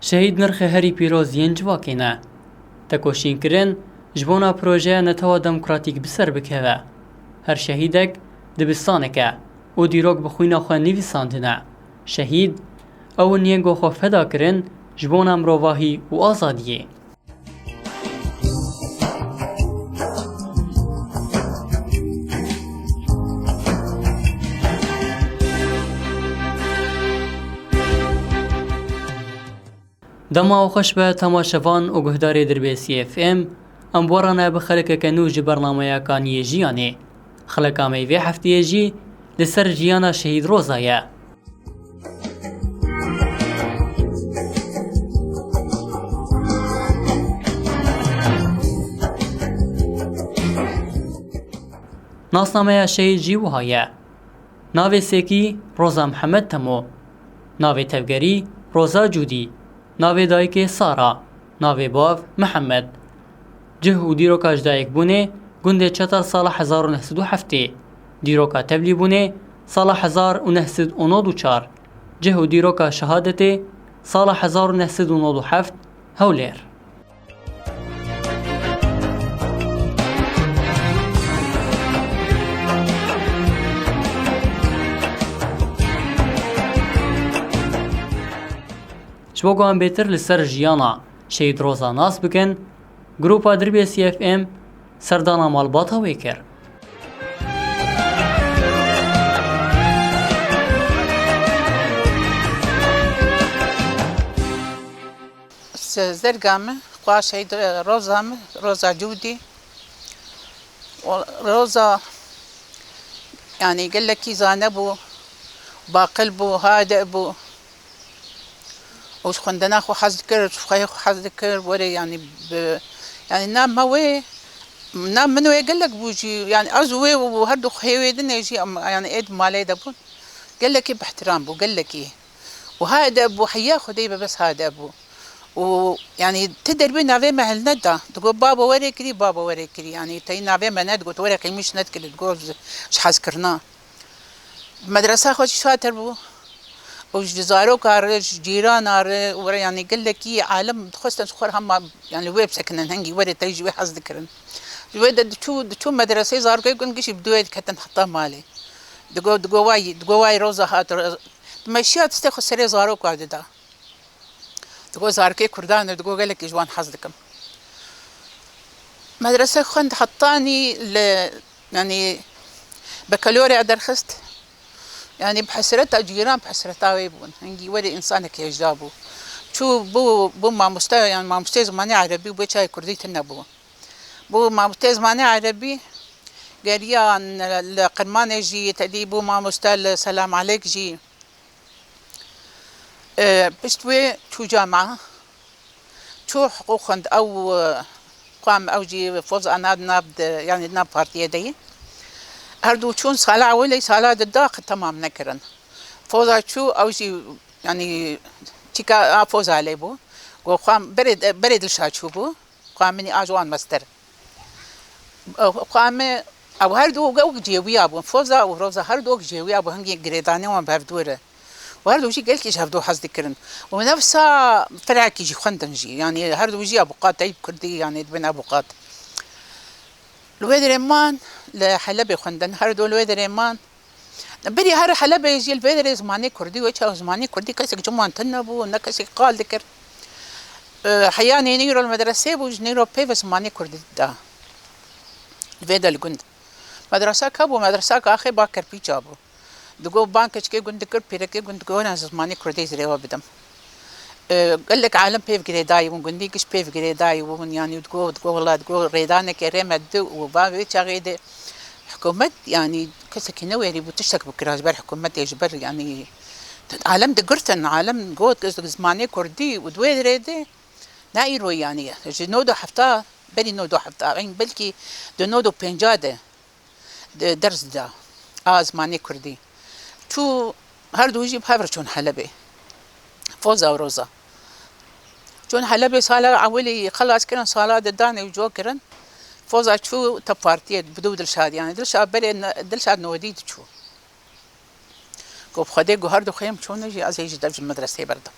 شهید نرخ هری پیروزین جواکینه تکوشین کرن جبونا پروژه نتوا دموکراتیک بسر بکوه هر شهیدک دبستانکه و دیروک بخوینا خواه نویساندنه شهید او نیگو خو فدا کرن جبونا مروواهی و آزادیه دما و خوش به تماشوان و گهداری دربیسی اف ام امبورانا بخلق کنوج برنامه کانی جیانه خلقا میوی هفته جی لسر جیانا شهید روزایه ناسنامه شهید جی وهایه ناوی سیکی روزا محمد تمو ناوی تفگری روزا جودی ناوی دایک سارا ناوی باو محمد جه و دیروکاش دایک بونه گنده چطر سال 1907 دیروکا تبلی بونه سال 1994 جه و دیروکا شهادت سال 1997 هولیر شبوگو هم بیتر لسر جیانا شهید روزا ناس بکن گروپا دربی سی اف ام سردانا مالباتا ویکر زرگامه خواه شهید روزا جودی روزا يعني قال لك زانه بو باقل بو هادئ بو وش خندنا خو حز ذكر خو حز ذكر وري يعني يعني نام هوي نام منو يقول لك بوجي يعني ازوي وهردو خيوي دنا يجي يعني ايد مالي دبون قال لك باحترام بو قال لك وهذا ابو حياه خديبه بس هذا ابو ويعني تدري نافي محل ندا تقول بابا وري كري بابا وري كري يعني تي نافي ما ند قلت وري قيمش ند كري تقول اش حذكرنا مدرسه خو شاطر بو وجزارو كارج جيران ار يعني قال لك عالم خصنا سخر هم يعني ويب سكن هنجي وري تيجي وي حظ ذكرن ويد تو مدرسه زار كي كون قش بدوي كتن حطها مالي دقو واي روزا هات مشيات تستخ سري زارو كادا دقو زار كي كردان دقو قال لك جوان حظكم مدرسه خند حطاني يعني بكالوريا درخست يعني بحسرتها جيران بحسرتها ويبون هنجي ولي انسانك يجدابو شو بو ما مستوى يعني ما مستوى زماني عربي وبيت شاي كردي تنبو بو ما مستوى زماني عربي قريان القرمان جي تدي بو ما مستوى سلام عليك جي بشتوي شو جامعة شو حقوق او قام او جي فوز انا نابد يعني ناب بارتيه دي هردو شون سالة أولي سالة الداخل تمام نكرن فوزا شو أو شي يعني تيكا فوزا عليه بو وقام برد الشات شو بو قام مني أجوان مستر قام أو هردو جو جيوي أبو فوزا وروزا هردو جيوي أبو هنجي جريداني وما بفدوره وهردو شي قال كيش هردو حظ ذكرن ونفسها فرعكي جي خندن جي يعني هردو جي أبو قات عيب كردي يعني بين أبو قات الواد ريمان لحلبي خندن هردو الواد ريمان بري هر حلبي يجي الواد زماني كردي وجهه زماني كردي كسك جمان تنبو نكسك قال ذكر حياني نيرو المدرسة بوج نيرو بيف زماني كردي دا الواد الجند مدرسة كابو مدرسة كاخي باكر بيجابو دقو بانكش كي جند كر بيركي جند كونا زماني كردي زريوا بدم قال لك عالم بيف جريداي وجندي كش بيف جريداي ومن يعني تقول والله تقول ريدانك كريمة دو وبابي تشغيد حكومة يعني كسكينة ويري بتشتك بكراج بر حكومة يجبر يعني عالم دقرتن عالم جود زماني كردي ودوي ريدي نايرو يعني جنودو حفتا بني نودو حفتا عين بلكي دنودو بنجادة درس دا زماني كردي شو هردو يجيب هافرشون حلبي فوزا وروزا جون حلبي صالة عولي خلاص كنا صالة داني وجو كرن فوزا شو تبارتيت بدو دلشاد يعني دلشاد بري دلشاد نوديد شو كوب خدي جوهر دو خيم شو نجي أزيج دبج المدرسة برضه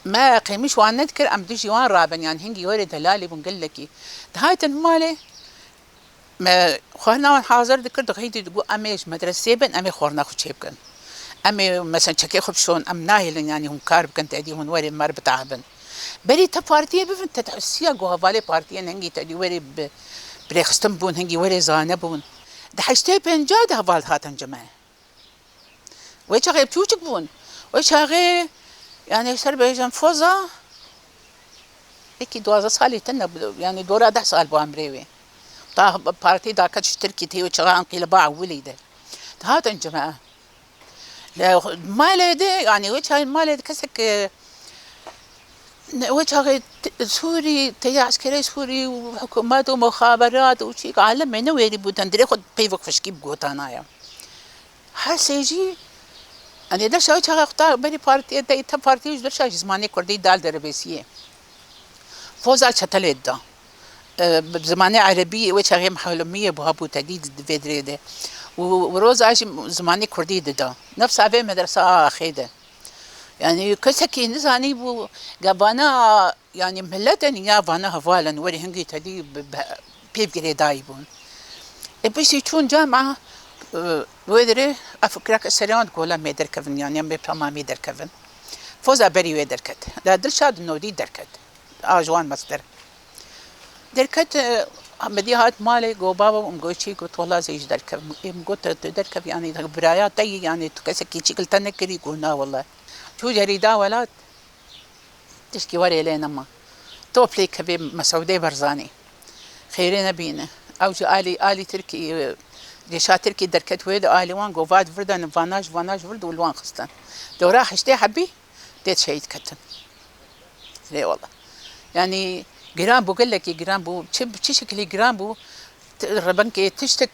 ما قيمش وان نذكر ام دجي وان رابن يعني هنجي وري دلالي بنقول لك هايت مالي ما خورنا حاضر ذكر دغيدي تقول اميش مدرسه بن امي خورنا خو شيبكن امي مثلا شكي خب شلون ام نايل يعني هم كارب كنت ادي هون وري مر بتعبن بري تبارتي بفنت تحسيا جو هفالي بارتي هنجي تدي وري بريخستم بون هنجي وري زانبون دحشتي بن جاد هفال هاتن جماعه ويش غيب تشوشك بون ويش غيب يعني سربيجان فوزا هيك 12 سالي تنا يعني دورا 10 سال بو امريوي طا بارتي دا كتش تركي تي وشغان قيل باع وليده هذا الجماعه لا ما لدي يعني وجه هاي ما لدي كسك وجه سوري تي عسكري سوري وحكومات ومخابرات وشي عالم من ويري بودن دري خد بيفك فشكيب غوتانايا هسيجي أنا درش أوي شغله اختار بني بارتي ده إنت بارتي درش زماني كردي دال دربيسية فوز على شتلة ده بزماني عربي وشغله محلمية بهابو تديد فيدري ده وروز عايش زماني كردي ده نفس عبي مدرسة أخيدة يعني كسكي نزاني بو جابانا يعني مهلتني يا فانا هفالا وري هنجي تدي بيف جري دايبون بس يكون جامعة ويدري أفكرك السريان تقول ما يدركفن يعني أمي بما ما يدركفن فوز أبري ويدركت لا درشاد النودي دركت جوان مصدر دركت بدي هات مالي جو بابا ومقول قلت والله زيج دركف قلت دركف يعني برايات تي يعني تكسكي شكل تنكري قلنا والله شو جريدة ولاد تشكي وري لين أما توبلي كبير مسعودي برزاني خيرنا بينا أو جو آلي تركي جيشات تركي دركت ويد آلي وان قوفاد فردان فاناج فرد والوان خستان دورا خشتي حبي ديت شهيد كتن ليه والله يعني جرام بقول لك جرام بو شكلي جرام بو ربنك تشتك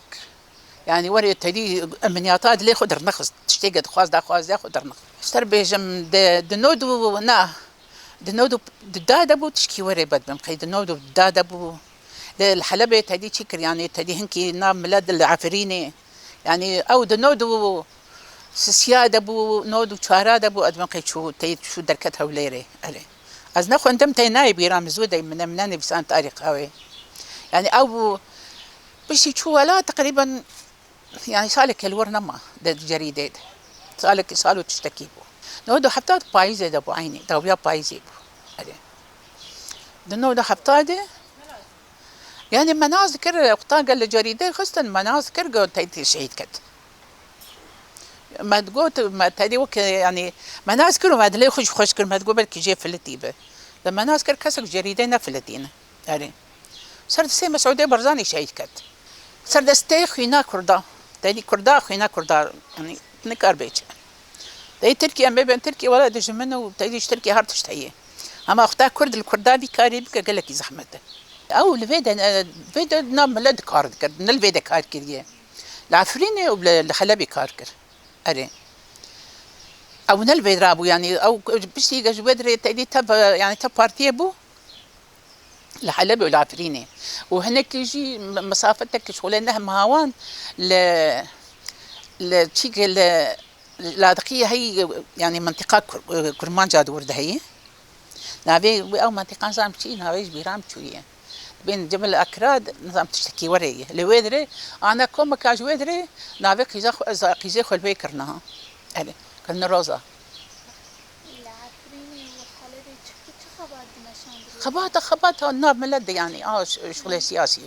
يعني وري تدي امنياتات ليه خدر نخص تشتي قد خواز دا خدر نخص اشتر بيجم دنودو نا دنودو دادا بو تشكي وري بد بمقي دنودو دادا بو الحلبة تدي شكر يعني تدي هنكي نام ملاد العفريني يعني او دنودو سيادة بو نودو شارادة بو ادمقي شو تيد شو دركتها وليري علي از نخو اندم تي نايب يرام زودة مناني بسان تاريخ هاوي يعني او بشي شو ولا تقريبا يعني سالك الور نما ده جريدة سالو تشتكي بو نودو حبتات بايزة ده بو عيني دوبيا بايزة بو علي دنودو حبتات يعني مناظر وقتها قال الجريدة خصة مناظر قلت تيتي شهيد كت ما تقول ما تدي وك يعني مناظر وما دلي خوش كل ما تقول بالك جي فلتيبه لما مناظر كسك جريدة نفلتينا يعني صرت سي مسعودي برزاني شهيد كت صرت استي خينا كردا تدي كردا خينا كردا يعني نكار بيت تدي تركي أم بين تركي ولا دج منه وتدي تركي هارت تشتهيه أما أختها كرد الكردابي كاريبك قال لك زحمته أو الفيدا نام لد كارد كر من الفيدا كار كريه العفريني والحلبي كار كر أري أو من الفيدا أبو يعني أو بس يجي جودري تأدي تب يعني تب بارتي أبو الحلبي والعفريني وهناك يجي مسافتك شغلانها مهوان ل تشيك اللاذقية هي يعني منطقة كرمان جاد ورد هي نابي أو منطقة نظام شيء نابي بيرام شوية بين جبل أكراد نظام تشتكي وريه لويدري أنا كم كاج ويدري نابي قيزة خل بيكرناها أله كنا روزا خبات النار ملد يعني شغل سياسي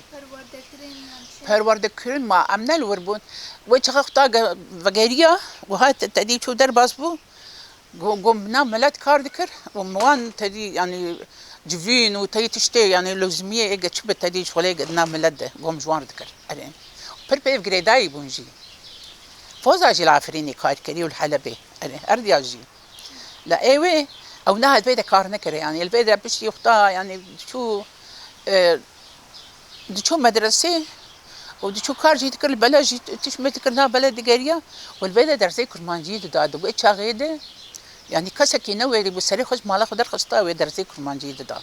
پرورده کرن ما امنال وربون وجه خطا وغيريا وهات تدي شو درباس بو قمنا ملات كار ذكر وموان تدي يعني جفين وتدي تشتي يعني لازميه اجا شبه تدي شغله قدنا ملده قوم جوان ذكر ارين بربيف جريداي بونجي فوزاجي العفريني كار كري والحلبي ارين اردياجي لا ايوه او نهد بيدا كار نكر يعني البيدا بشي يخطا يعني شو مدرسه ودشو كار جيت كل بلد جيت تشمت كرنا بلد دقيقة والبلد درسي كرمان جيت دا وإيش شاغيده يعني كسكي نوي بسري خش مالا خدر خستا ودرسي كرمان جيت دا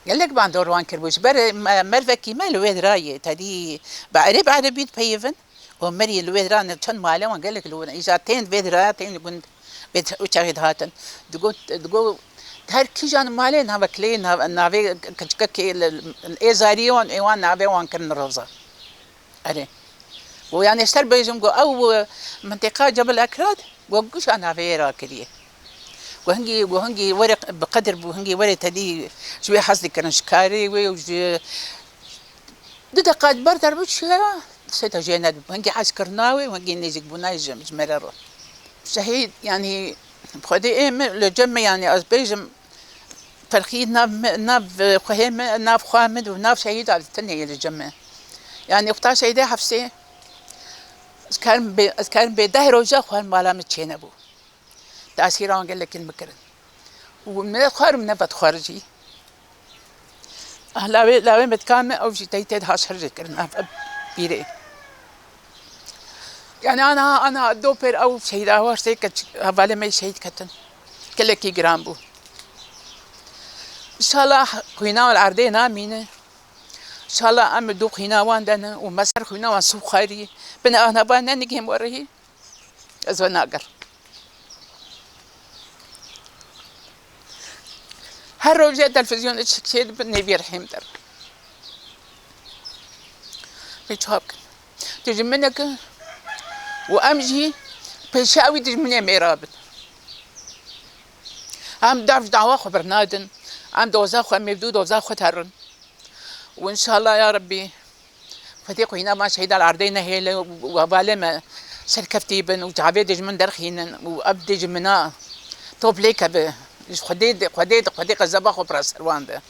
قال لك بعد دوروان كربوش بر مرفا كيما الويد راي تدي بعرب عربي بيفن ومري الويد ران كان مالا وقال لك لو إذا تين ويد راي تين يقول بيت وشاهد هاتن تقول هر کی جان مالی ناو کلی ناوی کچککی الازاریون ایوان ناوی وان کرن روزا اره ويعني اشتر بيجم جو او منطقه جبل اكراد وقوش انا فيرا كريه وهنجي ورق بقدر وهنجي ورق تدي شوي حصدي كان شكاري ويوجي دقات بردر بوش سيتا جينا وهنجي عسكرناوي وهنجي نيجي بناي جمرر شهيد يعني بخدي ايه لجمع يعني از بيجم فرخي ناب خيم ناب خامد وناب شهيد على التنية للجمع يعني اختار شهيدة حفصي كان بده روجا خوان مالا متشين بو تأثيران قال لك المكرن ومن خار من نبت خارجي لاوي متكامل او شي تيتد هاشر كرنا بيري يعني انا دوبر او شهيد اوار سيك حوالي ما شهيد كتن قال لك جرام بو ان شاء الله خوينا العردين امينه ان شاء الله ام دو خوينا واندنا ومسر خوينا وسو خيري بنا انا بانا نجي موريه ازوناقر هر روجه تلفزيون اتشكيد بني بيرحم در بيتشابك تجي منك وامجي بيشاوي تجي مني ميرابط ام دعف دعوة خبر نادن ام دوزاخو ام يبدو دوزاخو تهرن وان شاء الله يا ربي فتيقو هنا ما شهيد العردين هيلا وبالما سركفتي بن وتعبيد من درخينا وابدج منا توب ليك خديد الزباخ وبراس رواندا